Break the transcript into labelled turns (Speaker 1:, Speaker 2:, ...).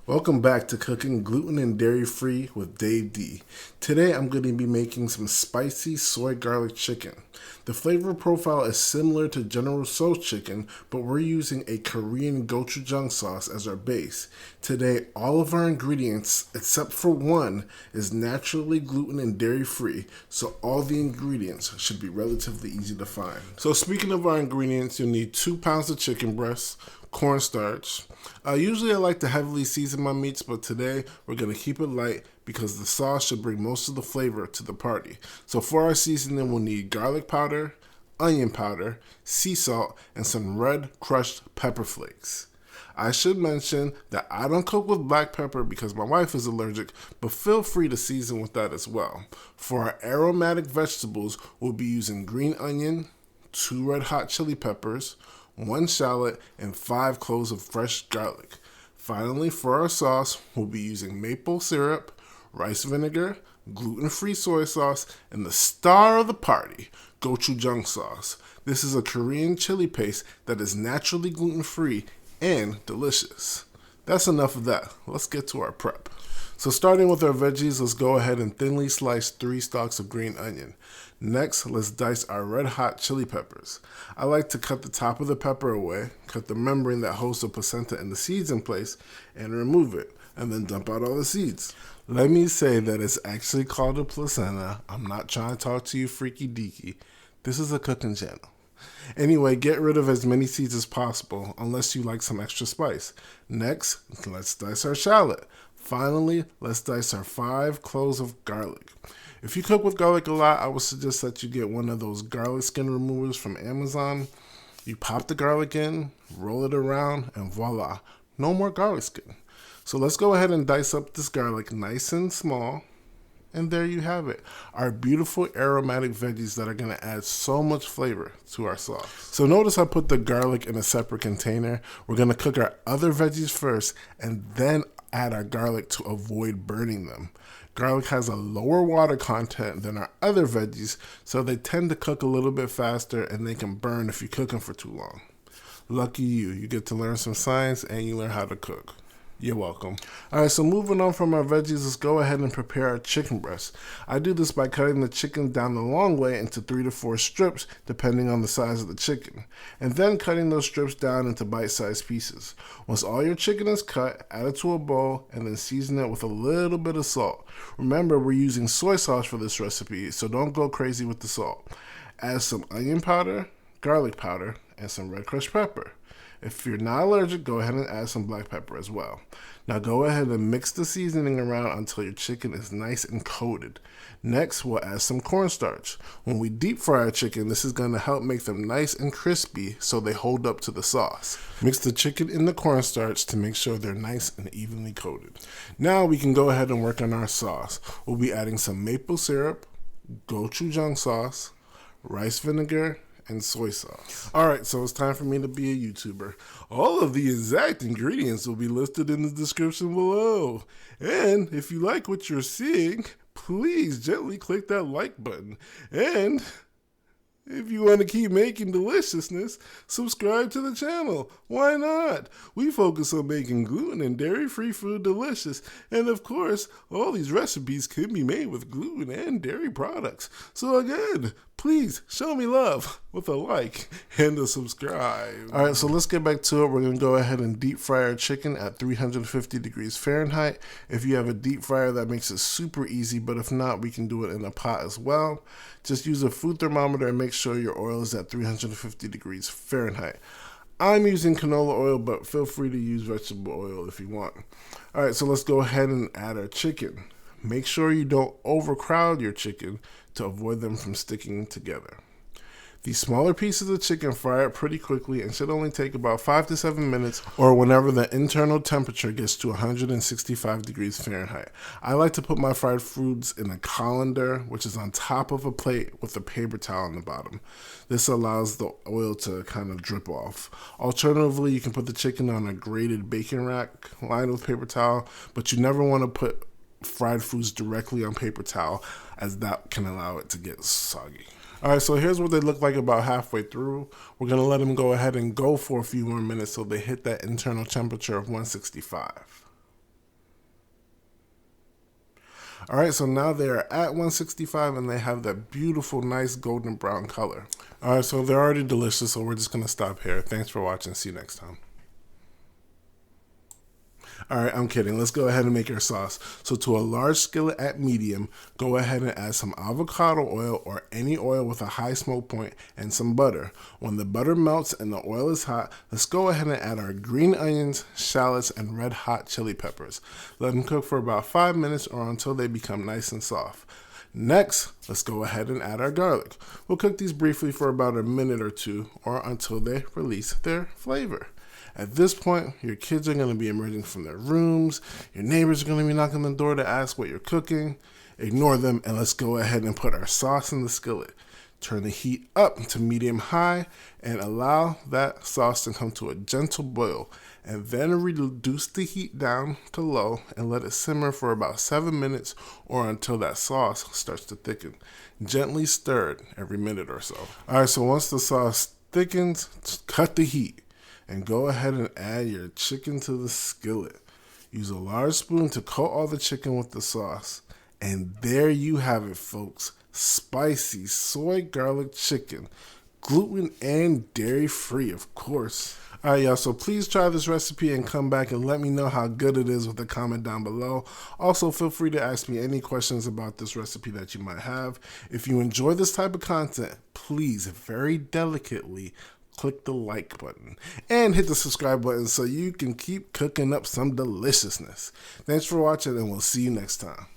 Speaker 1: Welcome back to Cooking Gluten and Dairy Free with Dave D. Today I'm going to be making some spicy soy garlic chicken. The flavor profile is similar to General Tso's chicken, but we're using a Korean gochujang sauce as our base. Today all of our ingredients, except for one, is naturally gluten and dairy free, so all the ingredients should be relatively easy to find. So speaking of our ingredients, you'll need 2 pounds of chicken breast, corn starch. Usually I like to heavily season my meats, but today we're going to keep it light because the sauce should bring most of the flavor to the party. So for our seasoning, we'll need garlic powder, onion powder, sea salt, and some red crushed pepper flakes. I should mention that I don't cook with black pepper because my wife is allergic, but feel free to season with that as well. For our aromatic vegetables, we'll be using green onion, 2 red hot chili peppers, 1 shallot, and 5 cloves of fresh garlic. Finally, for our sauce, we'll be using maple syrup, rice vinegar, gluten-free soy sauce, and the star of the party, gochujang sauce. This is a Korean chili paste that is naturally gluten-free and delicious. That's enough of that. Let's get to our prep. So starting with our veggies, let's go ahead and thinly slice 3 stalks of green onion. Next, let's dice our red hot chili peppers. I like to cut the top of the pepper away, cut the membrane that holds the placenta and the seeds in place, and remove it, and then dump out all the seeds. Let me say that it's actually called a placenta. I'm not trying to talk to you freaky deaky. This is a cooking channel. Anyway, get rid of as many seeds as possible, unless you like some extra spice. Next, let's dice our shallot. Finally, let's dice our 5 cloves of garlic. If you cook with garlic a lot, I would suggest that you get one of those garlic skin removers from Amazon. You pop the garlic in, roll it around, and voila, no more garlic skin. So let's go ahead and dice up this garlic nice and small. And there you have it, our beautiful aromatic veggies that are going to add so much flavor to our sauce. So notice I put the garlic in a separate container. We're going to cook our other veggies first and then add our garlic to avoid burning them. Garlic has a lower water content than our other veggies, so they tend to cook a little bit faster and they can burn if you cook them for too long. Lucky you, you get to learn some science and you learn how to cook. You're welcome. Alright, so moving on from our veggies, let's go ahead and prepare our chicken breast. I do this by cutting the chicken down the long way into 3 to 4 strips, depending on the size of the chicken, and then cutting those strips down into bite-sized pieces. Once all your chicken is cut, add it to a bowl, and then season it with a little bit of salt. Remember, we're using soy sauce for this recipe, so don't go crazy with the salt. Add some onion powder, garlic powder, and some red crushed pepper. If you're not allergic, go ahead and add some black pepper as well. Now go ahead and mix the seasoning around until your chicken is nice and coated. Next, we'll add some cornstarch. When we deep fry our chicken, this is going to help make them nice and crispy so they hold up to the sauce. Mix the chicken in the cornstarch to make sure they're nice and evenly coated. Now we can go ahead and work on our sauce. We'll be adding some maple syrup, gochujang sauce, rice vinegar, and soy sauce. Alright, so it's time for me to be a YouTuber. All of the exact ingredients will be listed in the description below. And if you like what you're seeing, please gently click that like button. And if you want to keep making deliciousness, subscribe to the channel. Why not? We focus on making gluten and dairy-free food delicious. And of course, all these recipes can be made with gluten and dairy products. So again, please show me love with a like and a subscribe. Alright, so let's get back to it. We're going to go ahead and deep fry our chicken at 350 degrees Fahrenheit. If you have a deep fryer, that makes it super easy, but if not, we can do it in a pot as well. Just use a food thermometer and make sure your oil is at 350 degrees Fahrenheit. I'm using canola oil, but feel free to use vegetable oil if you want. Alright, so let's go ahead and add our chicken. Make sure you don't overcrowd your chicken to avoid them from sticking together. These smaller pieces of chicken fry up pretty quickly and should only take about 5 to 7 minutes or whenever the internal temperature gets to 165 degrees Fahrenheit. I like to put my fried foods in a colander, which is on top of a plate with a paper towel on the bottom. This allows the oil to kind of drip off. Alternatively, you can put the chicken on a grated bacon rack lined with paper towel, but you never want to put fried foods directly on paper towel, as that can allow it to get soggy. Alright, so here's what they look like about halfway through. We're going to let them go ahead and go for a few more minutes so they hit that internal temperature of 165. All right, so now they are at 165 and they have that beautiful, nice golden brown color. All right, so they're already delicious, so we're just gonna stop here. Thanks for watching. See you next time. All right, I'm kidding. Let's go ahead and make our sauce. So to a large skillet at medium, go ahead and add some avocado oil or any oil with a high smoke point and some butter. When the butter melts and the oil is hot, let's go ahead and add our green onions, shallots, and red hot chili peppers. Let them cook for about 5 minutes or until they become nice and soft. Next, let's go ahead and add our garlic. We'll cook these briefly for about a minute or two or until they release their flavor. At this point, your kids are going to be emerging from their rooms. Your neighbors are going to be knocking on the door to ask what you're cooking. Ignore them and let's go ahead and put our sauce in the skillet. Turn the heat up to medium-high and allow that sauce to come to a gentle boil. And then reduce the heat down to low and let it simmer for about 7 minutes or until that sauce starts to thicken. Gently stir it every minute or so. All right, so once the sauce thickens, cut the heat. And go ahead and add your chicken to the skillet. Use a large spoon to coat all the chicken with the sauce. And there you have it, folks. Spicy soy garlic chicken. Gluten and dairy free, of course. Alright, y'all, so please try this recipe and come back and let me know how good it is with a comment down below. Also, feel free to ask me any questions about this recipe that you might have. If you enjoy this type of content, please, very delicately, click the like button and hit the subscribe button so you can keep cooking up some deliciousness. Thanks for watching and we'll see you next time.